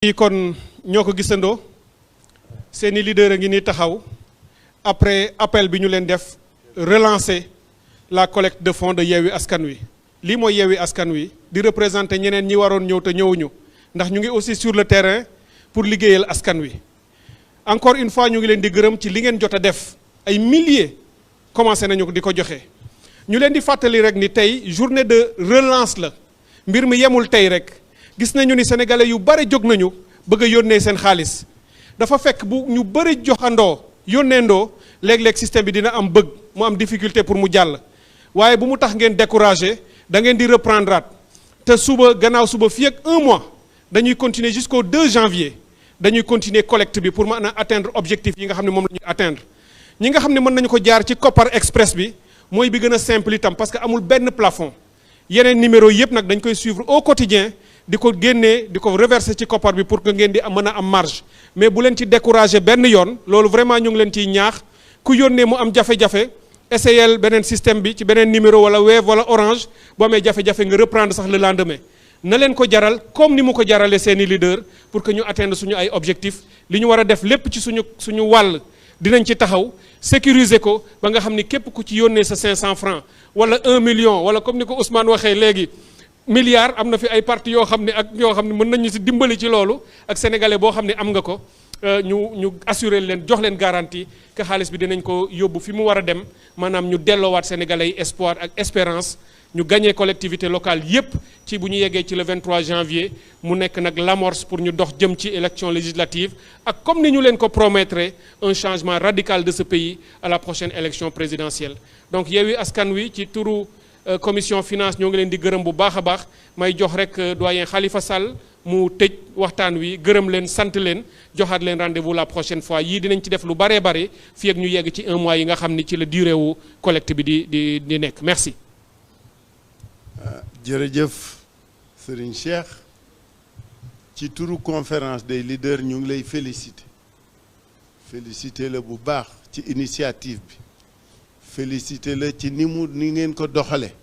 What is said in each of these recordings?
yi kon ñoo ko gisandoo seeni leader a ngi ni taxaw après appel bi ñu leen def relancer la collecte de fonds de Yewwi Askan Wi lii mooy Yewwi Askan Wi di représenter ñeneen ñi waroon ñëw te ñëwuñu ndax ñu ngi aussi sur le terrain pour liggéeyal askan wi encore une fois ñu ngi leen di gërëm ci li ngeen jot a def ay milliers commencé nañu ko di ko joxe ñu leen di fàttali rek ni tey journée de relance la mbir mi yemul tey rek gis nañu ni sénégalais yu bare jóg nañu bëgg a yónnee seen xaalis dafa fekk bu ñu bëri joxandoo yónneendoo léeg-léeg système bi dina am bëgg mu am difficulté pour mu jàll waaye bu mu tax ngeen découragé da ngeen di reprendre at te suba gannaaw suba fii ak un mois dañuy continuer jusqu'au 2 janvier dañuy continuer collecte bi pour mën a atteindre objectif yi nga xam ne moom la ñuy atteindre ñi nga xam ne mën nañu ko jaar ci Kopar Express bi mooy bi gën a simple itam parce que amul benn plafond yeneen numéro yëpp nag dañ koy suivre au quotidien di ko génnee di ko reverser ci koppar bi pour que ngeen di mën a am marge mais bu leen ci décourager benn yoon loolu vraiment ñu ngi leen ciy ñaax ku yónnee mu am jafe-jafe essayel beneen système bi ci beneen numéro wala Wave wala Orange boo amee jafe-jafe nga reprendre sax le lendemain na leen ko jaral comme ni mu ko jaralee seeni leader pour que ñu atteindre suñu ay objectifs li ñu war a def lépp ci suñu wàll dinañ ci taxaw sécuriser ko ba nga xam ni képp ku ci yónnee sa 500 francs wala 1 million wala comme ni ko Ousmane waxee léegi milliard am na fi ay parti yoo xam ne ak yoo xam ne mën nañu si dimbali ci loolu ak sénégalais boo xam ne am nga ko ñu assurer leen jox leen garantie que xaalis bi dinañ ko yóbbu fi mu war a dem maanaam ñu delloowaat sénégalais yi espoir ak espérance ñu gagné collectivité locale yépp ci bu ñu yeggee ci le 23 janvier mu nekk nag l'amorce pour ñu dox jëm ci élection législative ak comme ni ñu leen ko promettre un changement radical de ce pays à la prochaine élection présidentielle donc Yewwi Askan Wi ci turu commission finance ñoo ngi leen di gërëm bu baax a baax may jox rek doyen Khalifa Sall mu tëj waxtaan wi gërëm leen sant leen joxaat leen rendez-vous la prochaine fois yii dinañ ci def lu baree bare fii ak ñu yegg ci un mois yi nga xam ni ci la durée wu collecte bi di nekk merci. jërëjëf Serigne Cheikh ci turu conférence des leaders ñu ngi lay féliciter la bu baax ci initiative bi féliciter la ci ni ngeen ko doxale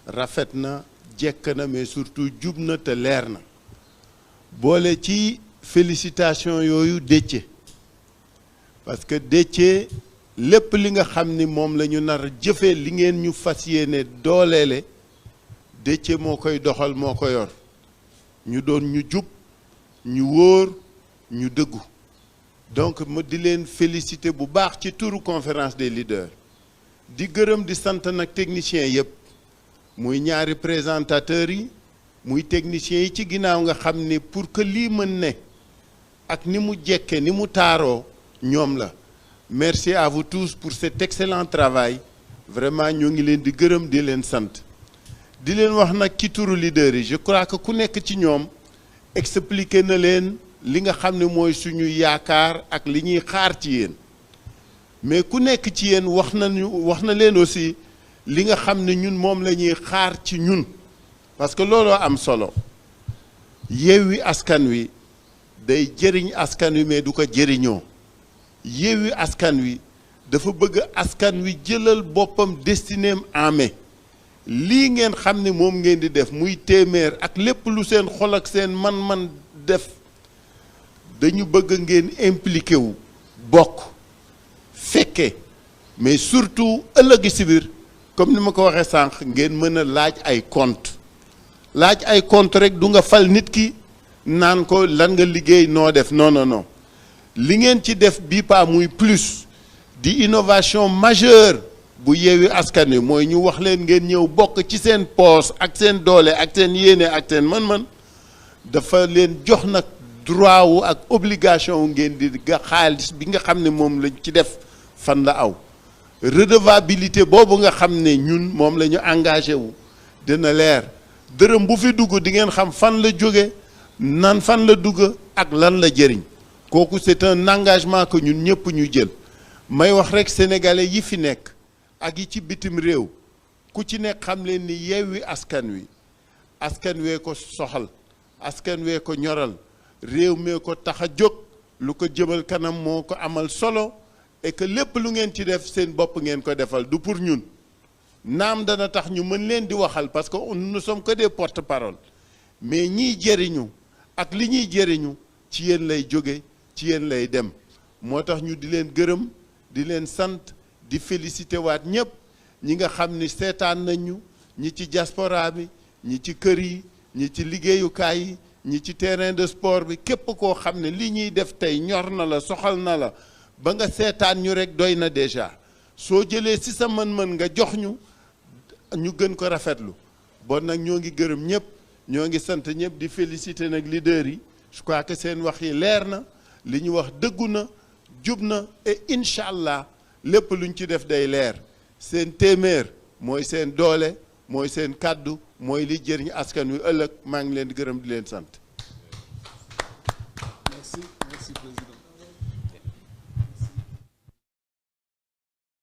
rafet na jekk na mais surtout jub na te leer na boole ci félicitation yooyu Déthié parce que Déthié lépp li nga xam ni moom la ñu nar jëfee li ngeen ñu fas yéene dooleele Déthié moo koy doxal moo ko yor ñu doon ñu jub ñu wóor ñu dëggu donc ma di leen féliciter bu baax ci turu conférence des leaders di gërëm di sant nag techniciens yëpp muy ñaari présentateurs yi muy techniciens yi ci ginnaaw nga xam ni pour que lii mën ne ak ni mu jekke ni mu taaroo ñoom la merci à vous tous pour cet excellent travail vraiment ñoo ngi leen di gërëm di leen sant di leen wax nag ci turu leader yi je crois que ku nekk ci ñoom expliqué na leen li nga xam ne mooy suñu yaakaar ak li ñuy xaar ci yéen mais ku nekk ci yéen wax na leen aussi li nga xam ne ñun moom la ñuy xaar ci ñun parce que looloo am solo Yewwi Askan Wi day jëriñ askan wi mais du ko jëriñoo Yewwi Askan Wi dafa bëgg askan wi jëlal boppam destinéem en main lii ngeen xam ne moom ngeen di def muy téeméer ak lépp lu seen xol ak seen man-man def dañu bëgg ngeen impliqué wu bokk fekke mais surtout ëllëgi si biir comme ni ma ko waxee sànq ngeen mën a laaj ay compte rek du nga fal nit ki naan ko lan nga liggéey noo def non li ngeen ci def bii pa muy plus di innovation majeure bu Yewwi Askan Wi mooy ñu wax leen ngeen ñëw bokk ci seen poos ak seen doole ak seen yéene ak seen mën-mën dafa leen jox nag droit wu ak obligation wu ngeen di xaalis bi nga xam ne moom lañ ci def fan la aw redevabilité boobu nga xam ne ñun moom la ñu engagé wu dina leer dërëm bu fi dugg di ngeen xam fan la jóge nan fan la dugg ak lan la jëriñ kooku c'est un engagement que ñun ñëpp ñu jël may wax rek sénégalais yi fi nekk ak yi ci bitim réew ku ci nekk xam leen ni Yewwi Askan Wi askan wee ko soxal askan wee ko ñoral réew mee ko tax a jóg lu ko jëmal kanam moo ko amal solo et que lépp lu ngeen ci def seen bopp ngeen ko defal du pour ñun naam dana tax ñu mën leen di waxal parce que nous ne sommes que des porte-parole mais ñiy jëriñu ak li ñuy jëriñu ci yéen lay jóge ci yéen lay dem moo tax ñu di leen gërëm di leen sant di félicité waat ñëpp ñi nga xam ni seetaan nañu ñi ci diaspora bi ñi ci kër yi ñi ci liggéeyukaay yi ñi ci terrain de sport bi képp koo xam ne li ñuy def tey ñor na la soxal na la ba nga seetaan ñu rek doy na déjà soo jëlee ci sa mën-mën nga jox ñu gën ko rafetlu bon nag ñoo ngi gërëm ñëpp ñoo ngi sant ñëpp di féliciter nag leader yi je crois que seen wax yi leer na li ñu wax dëggu na jub na et incha allah lépp luñ ci def day leer seen téeméer mooy seen doole mooy seen kàddu mooy li jëriñ askan wi ëllëg maa ngi leen di gërëm di leen sant